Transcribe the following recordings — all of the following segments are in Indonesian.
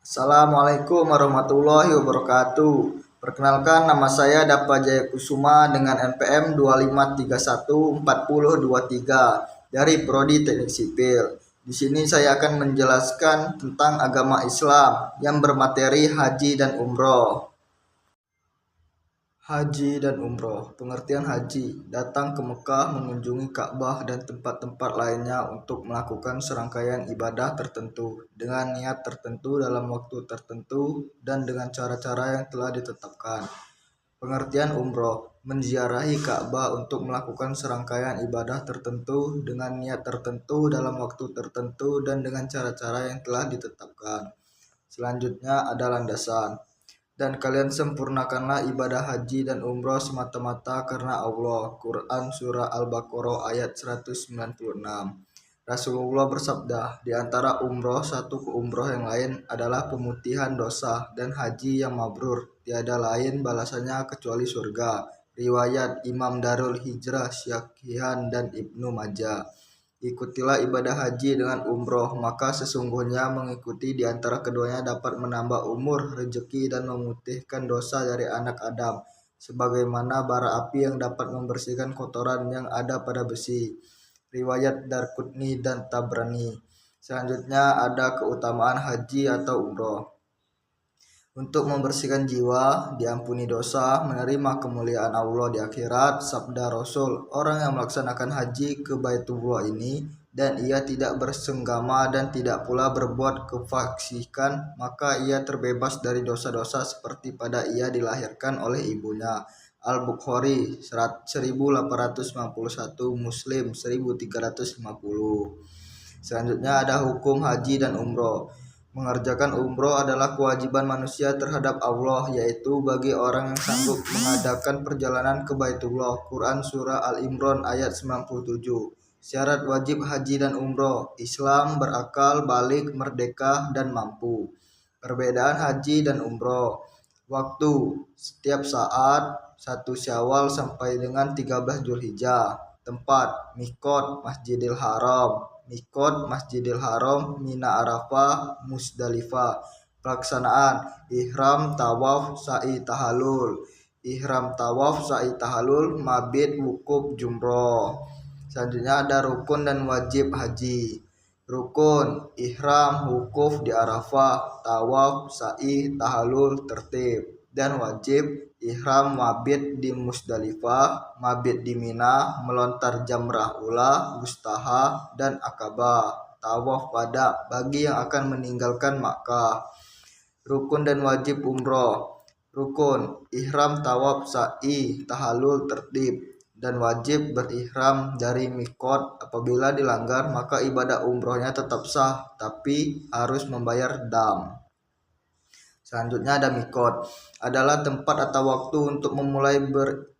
Assalamualaikum warahmatullahi wabarakatuh. Perkenalkan, nama saya Dapa Jaya Kusuma dengan NPM 25314023 dari Prodi Teknik Sipil. Di sini saya akan menjelaskan tentang agama Islam yang bermateri haji dan umroh. Haji dan umroh. Pengertian haji, datang ke Mekah, mengunjungi Ka'bah dan tempat-tempat lainnya untuk melakukan serangkaian ibadah tertentu dengan niat tertentu dalam waktu tertentu dan dengan cara-cara yang telah ditetapkan. Pengertian umroh, menziarahi Ka'bah untuk melakukan serangkaian ibadah tertentu dengan niat tertentu dalam waktu tertentu dan dengan cara-cara yang telah ditetapkan. Selanjutnya ada landasan. Dan kalian sempurnakanlah ibadah haji dan umroh semata-mata karena Allah. Quran Surah Al-Baqarah ayat 196. Rasulullah bersabda, di antara umroh satu ke umroh yang lain adalah pemutihan dosa dan haji yang mabrur. Tiada lain balasannya kecuali surga. Riwayat Imam Darul Hijrah Syakihan dan Ibnu Majah. Ikutilah ibadah haji dengan umroh, maka sesungguhnya mengikuti di antara keduanya dapat menambah umur, rezeki, dan memutihkan dosa dari anak Adam, sebagaimana bara api yang dapat membersihkan kotoran yang ada pada besi. Riwayat Darqutni dan Tabrani. Selanjutnya ada keutamaan haji atau umroh. Untuk membersihkan jiwa, diampuni dosa, menerima kemuliaan Allah di akhirat. Sabda Rasul, orang yang melaksanakan haji ke Baitullah ini dan ia tidak bersenggama dan tidak pula berbuat kefasikan, maka ia terbebas dari dosa-dosa seperti pada ia dilahirkan oleh ibunya. Al-Bukhari 1891, Muslim 1350. Selanjutnya ada hukum haji dan umroh. Mengerjakan umroh adalah kewajiban manusia terhadap Allah, yaitu bagi orang yang sanggup mengadakan perjalanan ke Baitullah. Quran Surah Al-Imran ayat 97. Syarat wajib haji dan umroh. Islam, berakal, balik, merdeka, dan mampu. Perbedaan haji dan umroh. Waktu, setiap saat 1 Syawal sampai dengan 13 Zulhijjah. Tempat, Mikot, Masjidil Haram. Mikot Masjidil Haram, Mina Arafah, Musdalifah. Pelaksanaan ihram, tawaf, sa'i, tahallul. Ihram, tawaf, sa'i, tahallul, mabit, wukuf, jumroh. Selanjutnya ada rukun dan wajib haji. Rukun ihram, wukuf di Arafah, tawaf, sa'i, tahallul, tertib. Dan wajib ihram, mabit di Musdalifah, mabit di Mina, melontar jamrah ula, wustaha, dan akabah, tawaf wada bagi yang akan meninggalkan Makkah. Rukun dan wajib umroh. Rukun ihram, tawaf, sa'i, tahallul, tertib. Dan wajib berihram dari mikot. Apabila dilanggar maka ibadah umrohnya tetap sah, tapi harus membayar dam. Selanjutnya ada mikot, adalah tempat atau waktu untuk memulai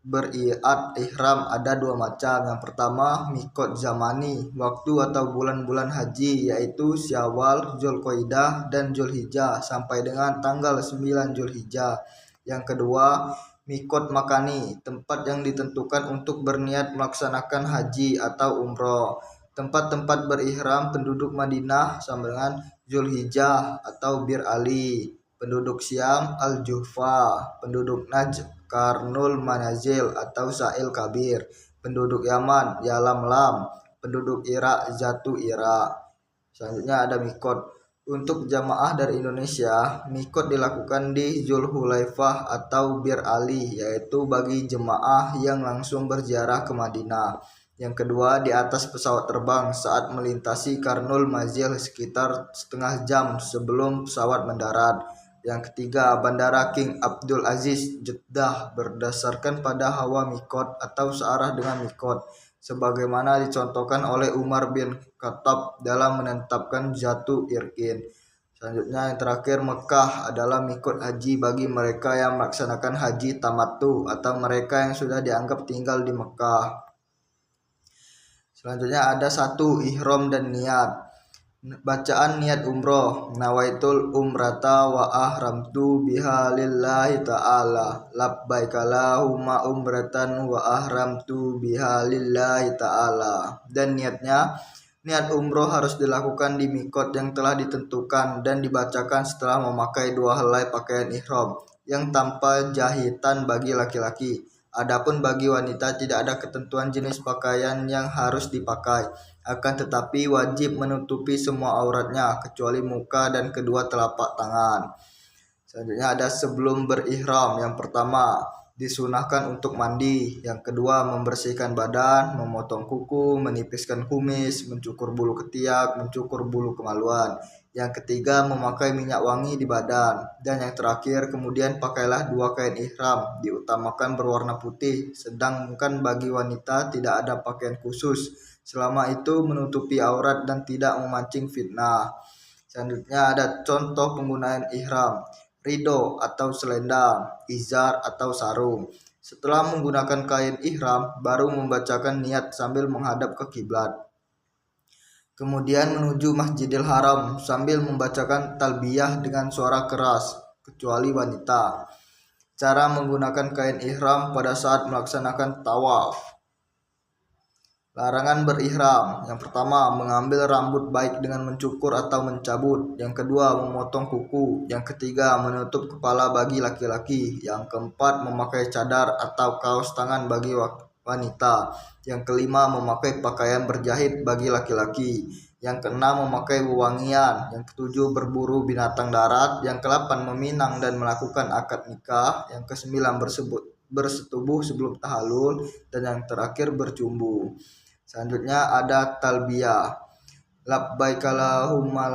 beriat ihram. Ada 2 macam. Yang pertama mikot zamani, waktu atau bulan-bulan haji, yaitu Syawal, Zulqaidah, dan Zulhijjah sampai dengan tanggal 9 Zulhijjah. Yang kedua mikot makani, tempat yang ditentukan untuk berniat melaksanakan haji atau umroh. Tempat-tempat berihram penduduk Madinah sampai dengan Zulhijjah atau Bir Ali. Penduduk Syam Al-Juhfa, penduduk Najd Karnul Manazil atau Sa'il Kabir, penduduk Yaman Yalamlam, penduduk Irak Zatu Irak. Selanjutnya ada mikot. Untuk jamaah dari Indonesia, mikot dilakukan di Zulhulaifah atau Bir Ali, yaitu bagi jemaah yang langsung berziarah ke Madinah. Yang kedua, di atas pesawat terbang saat melintasi Karnul Manazil sekitar setengah jam sebelum pesawat mendarat. Yang ketiga, Bandara King Abdul Aziz Jeddah berdasarkan pada hawa mikot atau searah dengan mikot, sebagaimana dicontohkan oleh Umar bin Khattab dalam menetapkan Zatu Irkin. Selanjutnya yang terakhir, Mekah adalah mikot haji bagi mereka yang melaksanakan haji tamattu atau mereka yang sudah dianggap tinggal di Mekah. Selanjutnya ada 1 ihram dan niat. Bacaan niat umroh. Nawaitul umrata wa ahramtu biha lillahi ta'ala. Labbaika lahumma umratan wa ahramtu biha lillahi ta'ala. Dan niatnya Niat umroh harus dilakukan di mikot yang telah ditentukan dan dibacakan setelah memakai 2 helai pakaian ihram yang tanpa jahitan bagi laki-laki. Adapun bagi wanita tidak ada ketentuan jenis pakaian yang harus dipakai, akan tetapi wajib menutupi semua auratnya kecuali muka dan kedua telapak tangan. Selanjutnya ada sebelum berihram. Yang pertama, disunahkan untuk mandi. Yang kedua, membersihkan badan, memotong kuku, menipiskan kumis, mencukur bulu ketiak, mencukur bulu kemaluan. Yang ketiga, memakai minyak wangi di badan. Dan yang terakhir, kemudian pakailah 2 kain ihram, diutamakan berwarna putih. Sedangkan bagi wanita tidak ada pakaian khusus. Selama itu menutupi aurat dan tidak memancing fitnah. Selanjutnya ada contoh penggunaan ihram. Ridho atau selendang, izar atau sarung. Setelah menggunakan kain ihram, baru membacakan niat sambil menghadap ke kiblat. Kemudian menuju Masjidil Haram sambil membacakan talbiyah dengan suara keras, kecuali wanita. Cara menggunakan kain ihram pada saat melaksanakan tawaf. Larangan berihram. Yang pertama, mengambil rambut baik dengan mencukur atau mencabut. Yang kedua, memotong kuku. Yang ketiga, menutup kepala bagi laki-laki. Yang keempat, memakai cadar atau kaos tangan bagi wanita. Yang kelima, memakai pakaian berjahit bagi laki-laki. Yang keenam, memakai wewangian. Yang ketujuh, berburu binatang darat. Yang kedelapan, meminang dan melakukan akad nikah. Yang kesembilan, bersetubuh sebelum tahallul. Dan yang terakhir, bercumbu. Selanjutnya ada talbiyah. Labbaik Allahumma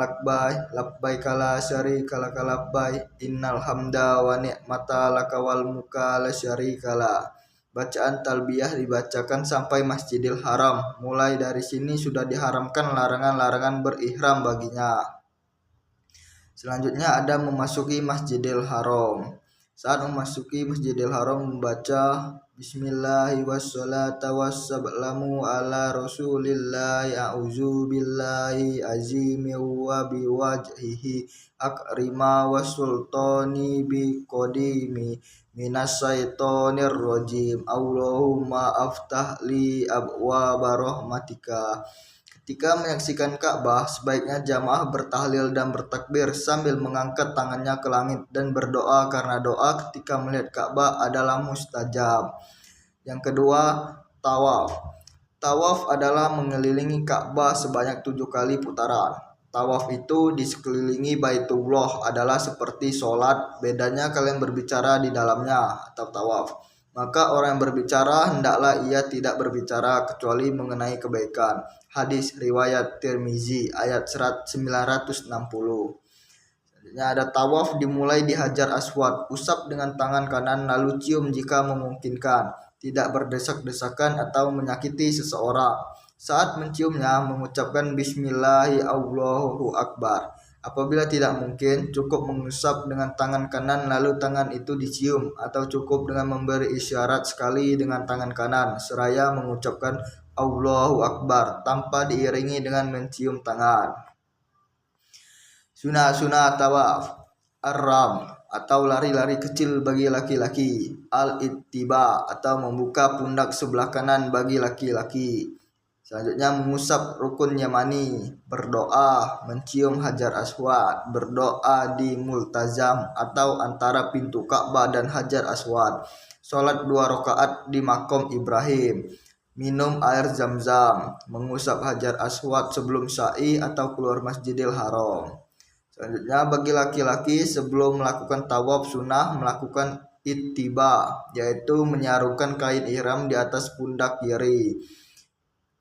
labbaik la syarika lak labbaik innal hamda wa ni'mata lak wal mulka la syarika lak. Bacaan talbiyah dibacakan sampai Masjidil Haram. Mulai dari sini sudah diharamkan larangan-larangan berihram baginya. Selanjutnya ada memasuki Masjidil Haram. Saat memasuki Masjidil Haram membaca Bismillahi wassalatu wassalamu ala rasulillahi a'udzu billahi azimi wa biwajhihi akrima wasultani biqadimi minas syaitonir rajim Allahumma aftah li abwaaba rahmatika. Ketika menyaksikan Ka'bah, sebaiknya jamaah bertahlil dan bertakbir sambil mengangkat tangannya ke langit dan berdoa karena doa ketika melihat Ka'bah adalah mustajab. Yang kedua, tawaf. Tawaf adalah mengelilingi Ka'bah sebanyak 7 kali putaran. Tawaf itu di sekelilingi Baitullah adalah seperti sholat, bedanya kalian berbicara di dalamnya atau tawaf. Maka orang yang berbicara hendaklah ia tidak berbicara kecuali mengenai kebaikan. Hadis riwayat Tirmizi ayat 960. Selanjutnya ada tawaf dimulai di Hajar Aswad, usap dengan tangan kanan lalu cium jika memungkinkan, tidak berdesak-desakan atau menyakiti seseorang. Saat menciumnya mengucapkan Bismillahi Allahu Akbar. Apabila tidak mungkin, cukup mengusap dengan tangan kanan lalu tangan itu dicium, atau cukup dengan memberi isyarat sekali dengan tangan kanan seraya mengucapkan Allahu Akbar tanpa diiringi dengan mencium tangan. Sunah-sunah tawaf. Ar-ram atau lari-lari kecil bagi laki-laki. Al-ittiba atau membuka pundak sebelah kanan bagi laki-laki. Selanjutnya mengusap rukun yamani, berdoa, mencium hajar aswad, berdoa di multazam atau antara pintu Ka'bah dan hajar aswad, sholat 2 rakaat di makom Ibrahim, minum air zam-zam, mengusap hajar aswad sebelum sa'i atau keluar Masjidil Haram. Selanjutnya bagi laki-laki sebelum melakukan tawaf sunnah melakukan ittiba, yaitu menyarungkan kain ihram di atas pundak kiri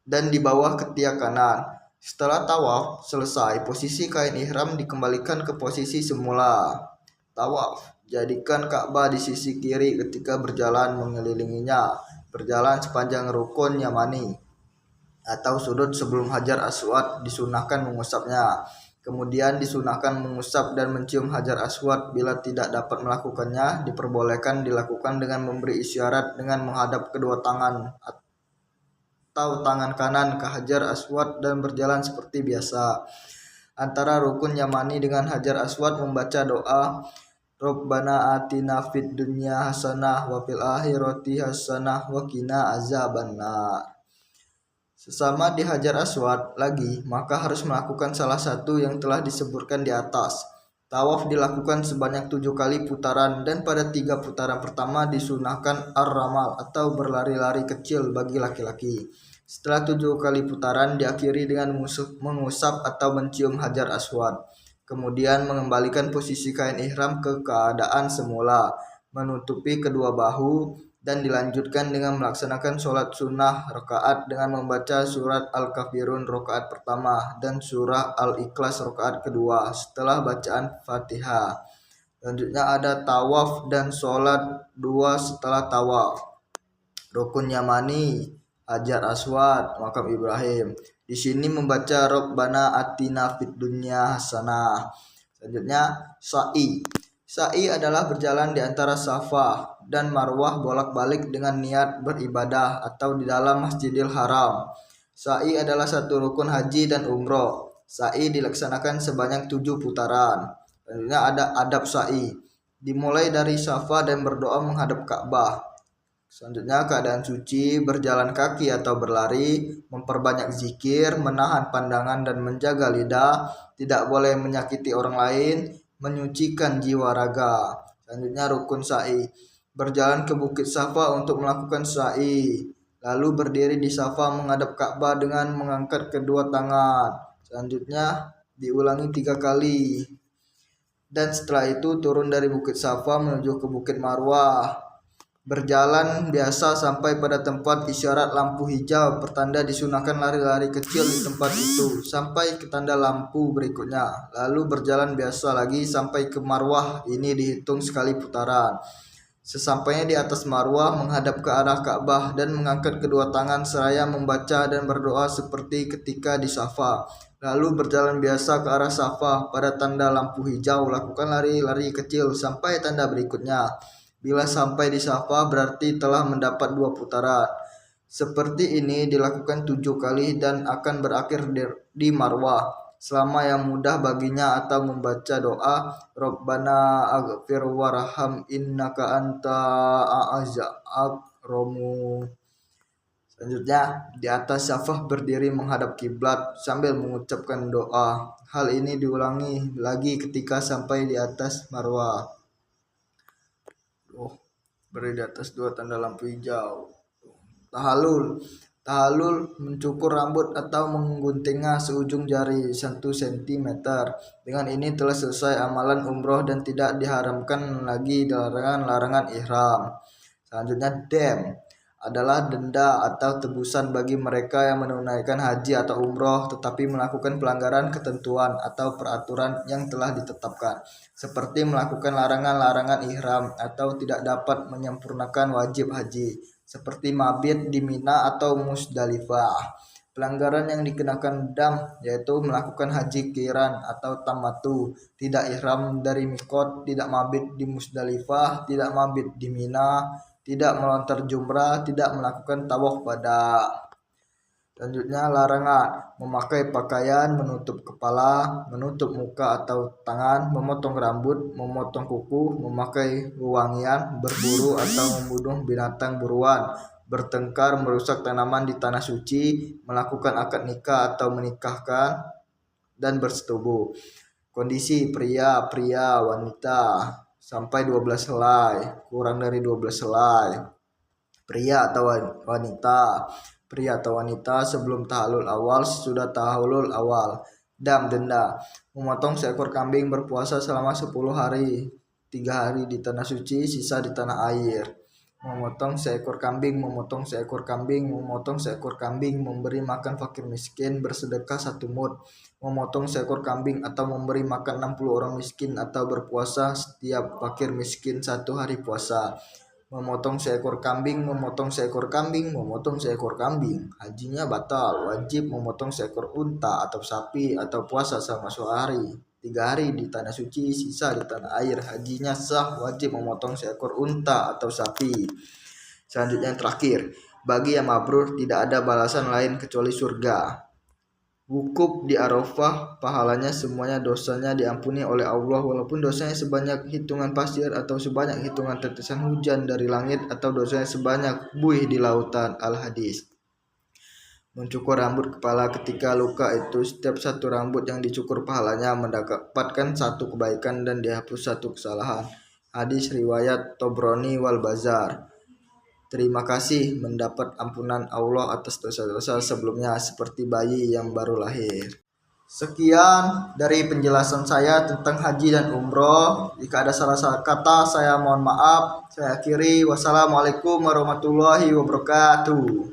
dan di bawah ketiak kanan. Setelah tawaf selesai, posisi kain ihram dikembalikan ke posisi semula. Tawaf, jadikan Ka'bah di sisi kiri ketika berjalan mengelilinginya. Berjalan sepanjang rukun yamani atau sudut sebelum hajar aswad disunahkan mengusapnya. Kemudian disunahkan mengusap dan mencium hajar aswad. Bila tidak dapat melakukannya, diperbolehkan dilakukan dengan memberi isyarat dengan menghadap kedua tangan atau tangan kanan ke hajar aswad dan berjalan seperti biasa. Antara rukun yamani dengan hajar aswad membaca doa Rabbana atina fid dunya hasanah wa fil akhirati hasanah wa qina azabannar. Sesama di Hajar Aswad lagi, maka harus melakukan salah satu yang telah disebutkan di atas. Tawaf dilakukan sebanyak 7 kali putaran dan pada 3 putaran pertama disunahkan ar-ramal atau berlari-lari kecil bagi laki-laki. Setelah 7 kali putaran diakhiri dengan mengusap atau mencium Hajar Aswad. Kemudian mengembalikan posisi kain ihram ke keadaan semula, menutupi kedua bahu, dan dilanjutkan dengan melaksanakan sholat sunnah rakaat dengan membaca surat Al-Kafirun rakaat pertama dan surah Al-Ikhlas rakaat kedua setelah bacaan Fatihah. Selanjutnya ada tawaf dan sholat dua setelah tawaf. Rukun Yamani, Hajar Aswad, makam Ibrahim. Di sini membaca Rabbana atina fid dunya hasanah. Selanjutnya sa'i. Sa'i adalah berjalan di antara Safa dan Marwah bolak-balik dengan niat beribadah atau di dalam Masjidil Haram. Sa'i adalah satu rukun haji dan umroh. Sa'i dilaksanakan sebanyak 7 putaran. Selanjutnya ada adab sa'i. Dimulai dari Safa dan berdoa menghadap Ka'bah. Selanjutnya keadaan suci, berjalan kaki atau berlari, memperbanyak zikir, menahan pandangan dan menjaga lidah, tidak boleh menyakiti orang lain, menyucikan jiwa raga. Selanjutnya rukun sa'i. Berjalan ke Bukit Safa untuk melakukan sa'i. Lalu berdiri di Safa menghadap Ka'bah dengan mengangkat kedua tangan. Selanjutnya diulangi 3 kali. Dan setelah itu turun dari Bukit Safa menuju ke Bukit Marwah. Berjalan biasa sampai pada tempat isyarat lampu hijau pertanda disunahkan lari-lari kecil di tempat itu sampai ke tanda lampu berikutnya. Lalu berjalan biasa lagi sampai ke Marwah, ini dihitung sekali putaran. Sesampainya di atas Marwah menghadap ke arah Ka'bah dan mengangkat kedua tangan seraya membaca dan berdoa seperti ketika di Safa. Lalu berjalan biasa ke arah Safa pada tanda lampu hijau, lakukan lari-lari kecil sampai tanda berikutnya. Bila sampai di Safa berarti telah mendapat 2 putaran. Seperti ini dilakukan 7 kali dan akan berakhir di Marwah. Selama yang mudah baginya atau membaca doa Rabbana aghfir warham innaka anta a'azza akramu. Selanjutnya di atas Safa berdiri menghadap kiblat sambil mengucapkan doa. Hal ini diulangi lagi ketika sampai di atas Marwah. Beri di atas 2 tanda lampu hijau. Tahalul. Tahalul mencukur rambut atau mengguntingnya seujung jari 1 cm. Dengan ini telah selesai amalan umroh dan tidak diharamkan lagi larangan-larangan ihram. Selanjutnya dam adalah denda atau tebusan bagi mereka yang menunaikan haji atau umroh tetapi melakukan pelanggaran ketentuan atau peraturan yang telah ditetapkan, seperti melakukan larangan-larangan ihram atau tidak dapat menyempurnakan wajib haji, seperti mabit di Mina atau Musdalifah. Pelanggaran yang dikenakan dam yaitu melakukan haji qiran atau tamatu, tidak ihram dari mikot, tidak mabit di Musdalifah, tidak mabit di Mina, tidak melontar jumrah, tidak melakukan tawaf pada. Selanjutnya larangan memakai pakaian menutup kepala, menutup muka atau tangan, memotong rambut, memotong kuku, memakai wewangian, berburu atau membunuh binatang buruan, bertengkar, merusak tanaman di tanah suci, melakukan akad nikah atau menikahkan, dan bersetubuh. Kondisi pria, wanita sampai 12 helai, kurang dari 12 helai. Pria atau wanita sebelum tahalul awal, sudah tahalul awal. Dam denda, memotong seekor kambing, berpuasa selama 10 hari, 3 hari di tanah suci, sisa di tanah air. Memotong seekor kambing, memberi makan fakir miskin, bersedekah 1 mud, memotong seekor kambing atau memberi makan 60 orang miskin atau berpuasa setiap fakir miskin 1 hari puasa. Memotong seekor kambing, hajinya batal. Wajib memotong seekor unta atau sapi atau puasa selama 1 hari, 3 hari di tanah suci, sisa di tanah air, hajinya sah. Wajib memotong seekor unta atau sapi. Selanjutnya yang terakhir, bagi yang mabrur tidak ada balasan lain kecuali surga. Wukuf di Arafah, pahalanya semuanya dosanya diampuni oleh Allah walaupun dosanya sebanyak hitungan pasir atau sebanyak hitungan tetesan hujan dari langit atau dosanya sebanyak buih di lautan. Al-Hadis. mencukur rambut kepala ketika luka itu setiap satu rambut yang dicukur pahalanya mendapatkan satu kebaikan dan dihapus satu kesalahan. Hadis riwayat Tobroni wal Bazar. Terima kasih mendapat ampunan Allah atas dosa-dosa sebelumnya seperti bayi yang baru lahir. Sekian dari penjelasan saya tentang haji dan umroh. Jika ada salah kata saya mohon maaf. Saya akhiri. Wassalamualaikum warahmatullahi wabarakatuh.